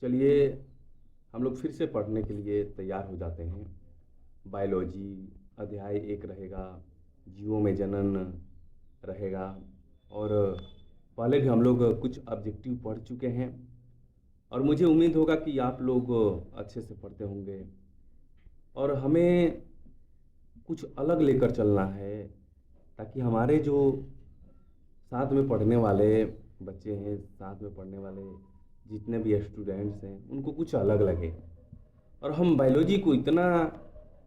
चलिए हम लोग फिर से पढ़ने के लिए तैयार हो जाते हैं। बायोलॉजी अध्याय 1 रहेगा, जीवों में जनन रहेगा। और पहले भी हम लोग कुछ ऑब्जेक्टिव पढ़ चुके हैं और मुझे उम्मीद होगा कि आप लोग अच्छे से पढ़ते होंगे। और हमें कुछ अलग लेकर चलना है ताकि हमारे जो साथ में पढ़ने वाले बच्चे हैं, साथ में पढ़ने वाले जितने भी स्टूडेंट्स हैं, उनको कुछ अलग लगे। और हम बायोलॉजी को इतना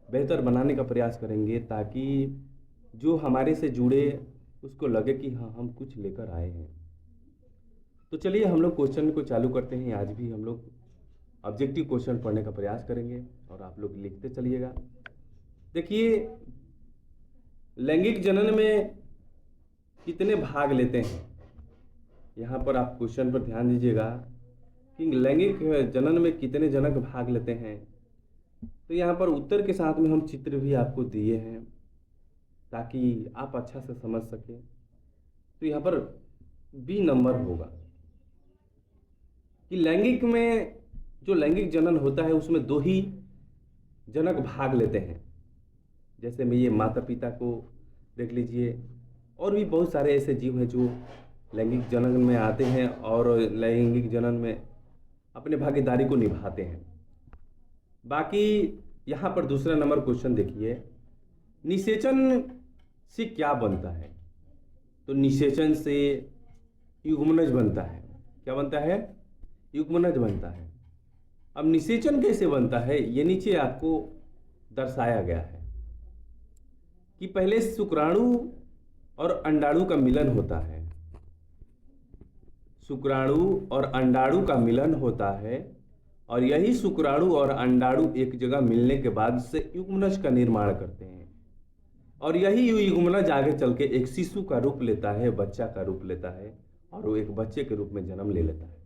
बेहतर बनाने का प्रयास करेंगे ताकि जो हमारे से जुड़े उसको लगे कि हाँ, हम कुछ लेकर आए हैं। तो चलिए हम लोग क्वेश्चन को चालू करते हैं। आज भी हम लोग ऑब्जेक्टिव क्वेश्चन पढ़ने का प्रयास करेंगे और आप लोग लिखते चलिएगा। देखिए, लैंगिक जनन में कितने भाग लेते हैं, यहाँ पर आप क्वेश्चन पर ध्यान दीजिएगा कि लैंगिक जनन में कितने जनक भाग लेते हैं। तो यहाँ पर उत्तर के साथ में हम चित्र भी आपको दिए हैं ताकि आप अच्छा से समझ सकें। तो यहाँ पर बी नंबर होगा कि लैंगिक में जो लैंगिक जनन होता है उसमें 2 ही जनक भाग लेते हैं। जैसे में ये माता पिता को देख लीजिए, और भी बहुत सारे ऐसे जीव हैं जो लैंगिक जनन में आते हैं और लैंगिक जनन में अपने भागीदारी को निभाते हैं। बाकी यहाँ पर दूसरा नंबर क्वेश्चन देखिए, निषेचन से क्या बनता है। तो निषेचन से युग्मनज बनता है। क्या बनता है? युग्मनज बनता है। अब निषेचन कैसे बनता है ये नीचे आपको दर्शाया गया है कि पहले शुक्राणु और अंडाणु का मिलन होता है। शुक्राणु और अंडाणु का मिलन होता है और यही शुक्राणु और अंडाणु एक जगह मिलने के बाद से युग्मनज का निर्माण करते हैं। और यही युग्मनज आगे चल के एक शिशु का रूप लेता है, बच्चा का रूप लेता है और वो एक बच्चे के रूप में जन्म ले लेता है।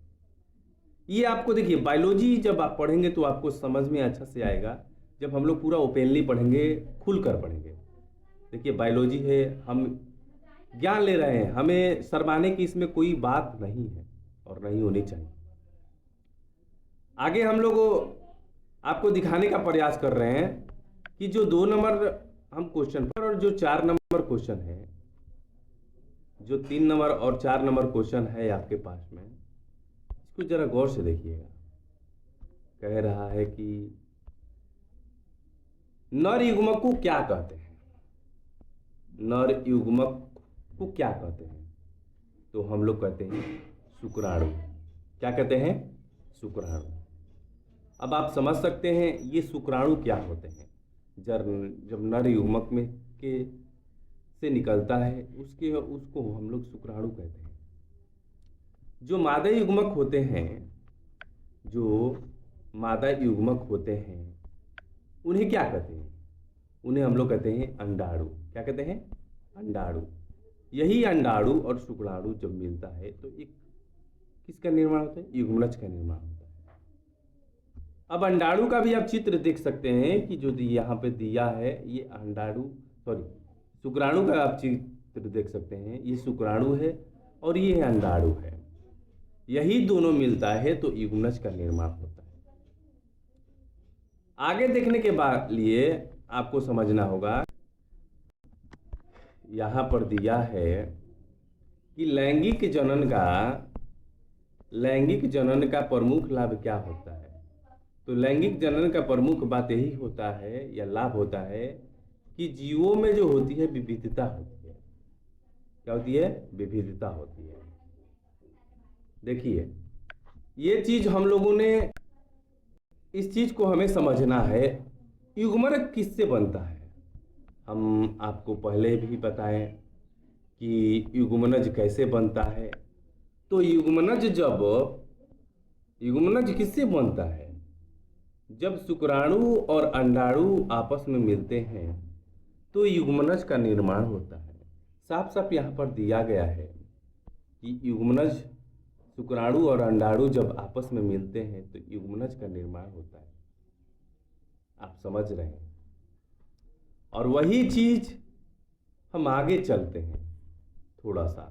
ये आपको देखिए, बायोलॉजी जब आप पढ़ेंगे तो आपको समझ में अच्छा से आएगा। जब हम लोग पूरा ओपनली पढ़ेंगे, खुलकर पढ़ेंगे। देखिए, बायोलॉजी है, हम ज्ञान ले रहे हैं, हमें शर्माने की इसमें कोई बात नहीं है और नहीं होनी चाहिए। आगे हम लोग आपको दिखाने का प्रयास कर रहे हैं कि जो 2 नंबर हम क्वेश्चन पर और जो 4 नंबर क्वेश्चन है, जो 3 नंबर और 4 नंबर क्वेश्चन है आपके पास में, इसको जरा गौर से देखिएगा। कह रहा है कि नर युग्मक को क्या कहते हैं। नर युग्मक को क्या कहते हैं? तो हम लोग कहते हैं शुक्राणु। क्या कहते हैं? शुक्राणु। अब आप समझ सकते हैं ये शुक्राणु क्या होते हैं। जब नर युग्मक में के से निकलता है उसको हम लोग शुक्राणु कहते हैं। जो मादा युग्मक होते हैं, जो मादा युग्मक होते हैं, उन्हें क्या कहते हैं? उन्हें हम लोग कहते हैं अंडाणु। क्या कहते हैं? अंडाणु। यही अंडाणु और शुक्राणु जब मिलता है तो एक किसका निर्माण होता है? युग्मनज का निर्माण होता है। अब अंडाणु का भी आप चित्र देख सकते हैं कि जो यहाँ पे दिया है ये अंडाणु, सॉरी, शुक्राणु का आप चित्र देख सकते हैं। ये शुक्राणु है और ये अंडाणु है। यही दोनों मिलता है तो युग्मनज का निर्माण होता है। आगे देखने के बाद लिए आपको समझना होगा, यहाँ पर दिया है कि लैंगिक जनन का प्रमुख लाभ क्या होता है। तो लैंगिक जनन का प्रमुख बात यही होता है या लाभ होता है कि जीवों में जो होती है विविधता होती है। क्या होती है? विविधता होती है। देखिए, ये चीज हम लोगों ने, इस चीज को हमें समझना है। युग्मनज किससे बनता है? हम आपको पहले भी बताएं कि युग्मनज कैसे बनता है। तो युग्मनज किससे बनता है? जब शुक्राणु और अंडाणु आपस में मिलते हैं तो युग्मनज का निर्माण होता है। साफ साफ यहाँ पर दिया गया है कि युग्मनज, शुक्राणु और अंडाणु जब आपस में मिलते हैं तो युग्मनज का निर्माण होता है। आप समझ रहे हैं? और वही चीज हम आगे चलते हैं थोड़ा सा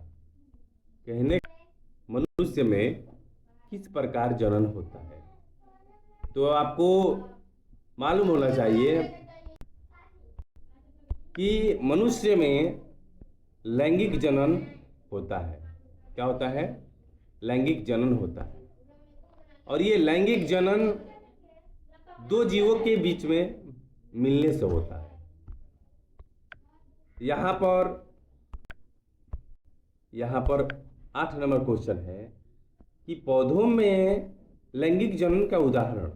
कहने, मनुष्य में किस प्रकार जनन होता है। तो आपको मालूम होना चाहिए कि मनुष्य में लैंगिक जनन होता है। क्या होता है? लैंगिक जनन होता है। और ये लैंगिक जनन दो जीवों के बीच में मिलने से होता है। यहाँ पर 8 नंबर क्वेश्चन है कि पौधों में लैंगिक जनन का उदाहरण,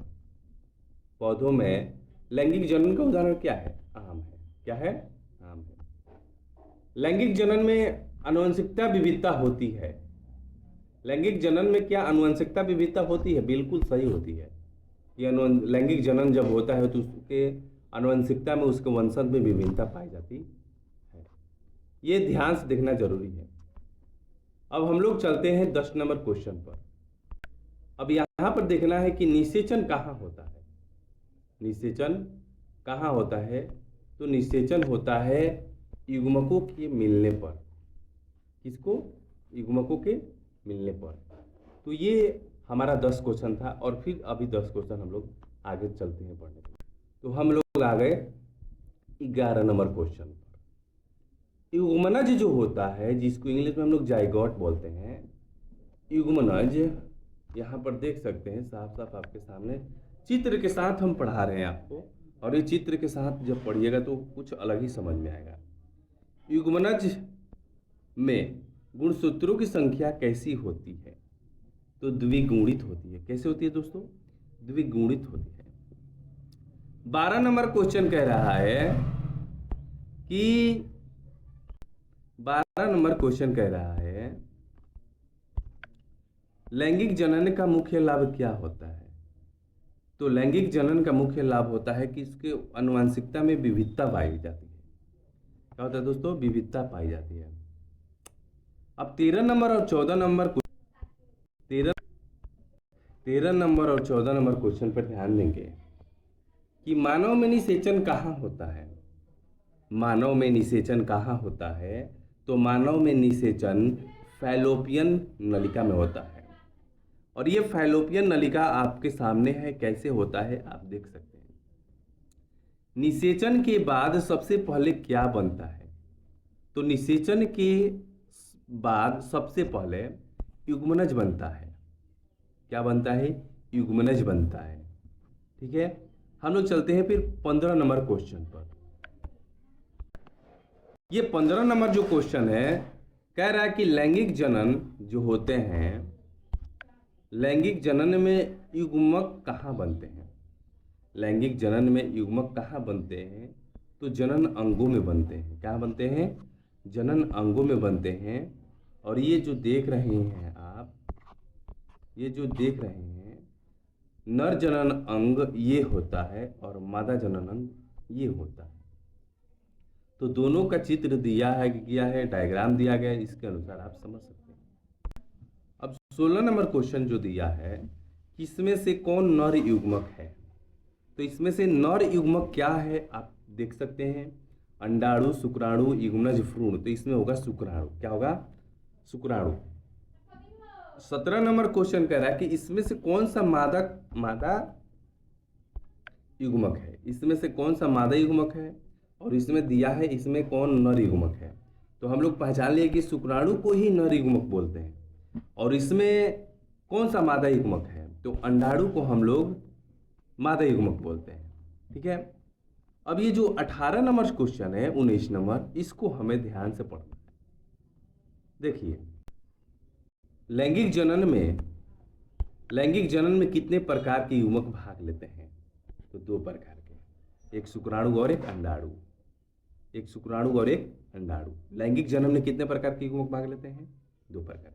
पौधों में लैंगिक जनन का उदाहरण क्या है? आम है। क्या है? आम है। लैंगिक जनन में आनुवंशिकता विविधता होती है। लैंगिक जनन में क्या आनुवंशिकता विविधता होती है? बिल्कुल सही होती है। ये लैंगिक जनन जब होता है तो उसके आनुवंशिकता में, उसके वंशज में विभिन्नता पाई जाती है। ये ध्यान से देखना जरूरी है। अब हम लोग चलते हैं 10 नंबर क्वेश्चन पर। अब यहाँ पर देखना है कि निषेचन कहाँ होता है। निषेचन कहाँ होता है? तो निषेचन होता है युग्मकों के मिलने पर। किसको? युग्मकों के मिलने पर। तो ये हमारा 10 क्वेश्चन था और फिर अभी 10 क्वेश्चन हम लोग आगे चलते हैं पढ़ने के लिए। तो हम लोग आ गए 11 नंबर क्वेश्चन पर। युग्मनज जो होता है, जिसको इंग्लिश में हम लोग जाइगोट बोलते हैं, युग्मनज यहाँ पर देख सकते हैं साफ साफ आपके सामने चित्र के साथ हम पढ़ा रहे हैं आपको, और ये चित्र के साथ जब पढ़िएगा तो कुछ अलग ही समझ में आएगा। युग्मनज में गुणसूत्रों की संख्या कैसी होती है? तो द्विगुणित होती है। कैसे होती है दोस्तों? द्विगुणित होती है। 12 नंबर क्वेश्चन कह रहा है कि 12 नंबर क्वेश्चन कह रहा है लैंगिक जनन का मुख्य लाभ क्या होता है? तो लैंगिक जनन का मुख्य लाभ होता है कि इसके आनुवंशिकता में विविधता पाई जाती है। क्या होता है दोस्तों? विविधता पाई जाती है। अब 13 नंबर और 14 नंबर 13 नंबर और 14 नंबर क्वेश्चन पर ध्यान देंगे कि मानव में निषेचन कहाँ होता है। मानव में निषेचन कहाँ होता है? तो मानव में निषेचन फैलोपियन नलिका में होता है। और ये फैलोपियन नलिका आपके सामने है। कैसे होता है आप देख सकते हैं। निषेचन के बाद सबसे पहले क्या बनता है? तो निषेचन के बाद सबसे पहले युग्मनज बनता है। क्या बनता है? युग्मनज बनता है। ठीक है, हम लोग चलते हैं फिर 15 नंबर क्वेश्चन पर। ये 15 नंबर जो क्वेश्चन है कह रहा है कि लैंगिक जनन जो होते हैं, लैंगिक जनन में युग्मक कहाँ बनते हैं? लैंगिक जनन में युग्मक कहाँ बनते हैं? तो जनन अंगों में बनते हैं। क्या बनते हैं? जनन अंगों में बनते हैं। और ये जो देख रहे हैं आप, ये जो देख रहे हैं, नर जनन अंग ये होता है और मादा जनन अंग ये होता है। तो दोनों का चित्र दिया है, किया है, डायग्राम दिया गया है, इसके अनुसार आप समझ सकते हैं। अब 16 नंबर क्वेश्चन जो दिया है, किसमें से कौन नर युग्मक है? तो इसमें से नर युग्मक क्या है आप देख सकते हैं। अंडाणु, शुक्राणु, युग्मनज, भ्रूण। तो इसमें होगा शुक्राणु। क्या होगा? शुक्राणु। 17 नंबर क्वेश्चन कह रहा है कि इसमें से कौन सा मादा युग्मक है? इसमें से कौन सा मादा युग्मक है? और इसमें दिया है इसमें कौन नर युग्मक है। तो हम लोग पहचान लिए कि शुक्राणु को ही नर युग्मक बोलते हैं। और इसमें कौन सा मादा युग्मक है? तो अंडाणु को हम लोग मादा युग्मक बोलते हैं। ठीक है, अब ये जो 18 नंबर क्वेश्चन है, 19 नंबर, इसको हमें ध्यान से पढ़ना है। देखिए, लैंगिक जनन में कितने प्रकार के युग्मक भाग लेते हैं? तो 2 प्रकार के, एक शुक्राणु और एक अंडाणु। एक शुक्राणु और एक अंडाणु। लैंगिक जनन में कितने प्रकार के युग्मक भाग लेते हैं? 2 प्रकार के।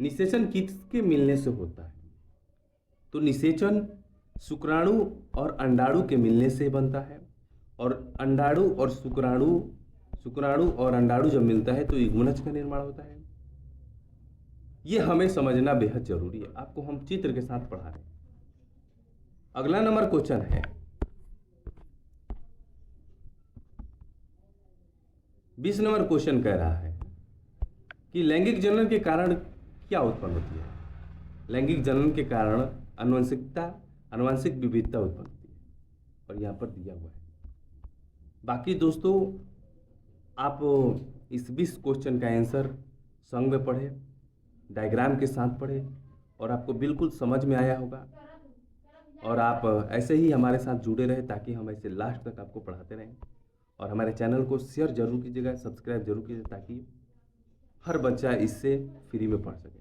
निषेचन किसके मिलने से होता है? तो निषेचन शुक्राणु और अंडाणु के मिलने से बनता है। और अंडाणु और शुक्राणु और अंडाणु जब मिलता है तो युग्मनज का निर्माण होता है। ये हमें समझना बेहद जरूरी है। आपको हम चित्र के साथ पढ़ा रहे हैं। अगला नंबर क्वेश्चन है 20 नंबर क्वेश्चन कह रहा है कि लैंगिक जनन के कारण क्या उत्पन्न होती है? लैंगिक जनन के कारण आनुवंशिकता आनुवंशिक विविधता उत्पन्न होती है, और यहाँ पर दिया हुआ है। बाकी दोस्तों, आप इस 20 क्वेश्चन का आंसर संग में पढ़े, डायग्राम के साथ पढ़े, और आपको बिल्कुल समझ में आया होगा। और आप ऐसे ही हमारे साथ जुड़े रहे ताकि हम ऐसे लास्ट तक आपको पढ़ाते रहें। और हमारे चैनल को शेयर जरूर कीजिएगा, सब्सक्राइब जरूर कीजिएगा, ताकि हर बच्चा इससे फ्री में पढ़ सके।